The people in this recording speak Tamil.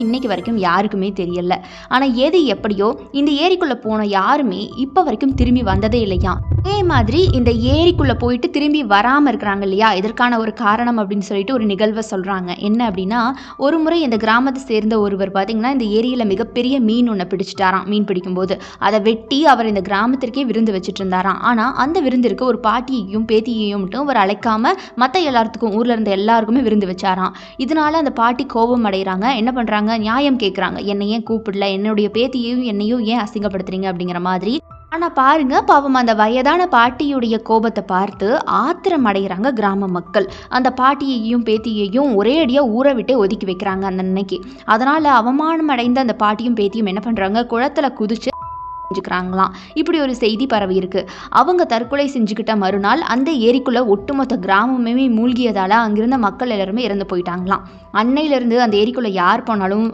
இன்னைக்கு வரைக்கும் யாருக்குமே தெரியல. ஆனா எது எப்படியோ இந்த ஏரிக்குள்ள போன யாருமே இப்ப வரைக்கும் திரும்பி வந்ததே இல்லையாம். அதே மாதிரி இந்த ஏரிக்குள்ள போயிட்டு திரும்பி வராம இருக்கிறாங்க இல்லையா, இதற்கான ஒரு காரணம் அப்படின்னு சொல்லிட்டு ஒரு நிகழ்வை சொல்றாங்க. என்ன அப்படின்னா, ஒரு முறை இந்த கிராமத்தை சேர்ந்த ஒருவர் பார்த்தீங்கன்னா இந்த ஏரியில மிகப்பெரிய மீன் ஒன்று பிடிச்சிட்டாராம். மீன் பிடிக்கும்போது அதை வெட்டி அவர் இந்த கிராமத்திற்கே விருந்து வச்சுட்டு இருந்தாராம். ஆனா அந்த விருந்திற்கு ஒரு பாட்டியையும் பேத்தியையும் மட்டும் அவர் அழைக்காம மற்ற எல்லாத்துக்கும் ஊர்ல இருந்த எல்லாருக்குமே விருந்து வச்சாராம். இதனால அந்த பாட்டி கோபம் அடைகிறாங்க. என்ன பண்றாங்க, நியாயம் கேட்குறாங்க. என்னை ஏன் கூப்பிடல, என்னுடைய பேத்தியையும் என்னையும் ஏன் அசிங்கப்படுத்துறீங்க அப்படிங்கிற மாதிரி. ஆனா பாருங்க, பாவம் அந்த வயதான பாட்டியுடைய கோபத்தை பார்த்து ஆத்திரம் அடைகிறாங்க கிராம மக்கள். அந்த பாட்டியையும் பேத்தியையும் ஒரே அடியா ஊரை விட்டே ஒதுக்கி வைக்கிறாங்க அந்த அன்னைக்கு. அதனால அவமானம் அடைந்த அந்த பாட்டியும் பேத்தியும் என்ன பண்றாங்க, குளத்துல குதிச்சு செஞ்சுக்கிறாங்களாம். இப்படி ஒரு செய்தி பரவி இருக்கு. அவங்க தற்கொலை செஞ்சுக்கிட்ட மறுநாள் அந்த ஏரிக்குள்ள ஒட்டுமொத்த கிராமமே மூழ்கியதால அங்கிருந்த மக்கள் எல்லாருமே இறந்து போயிட்டாங்களாம். அன்னையிலிருந்து அந்த ஏரிக்குள்ள யார் போனாலும்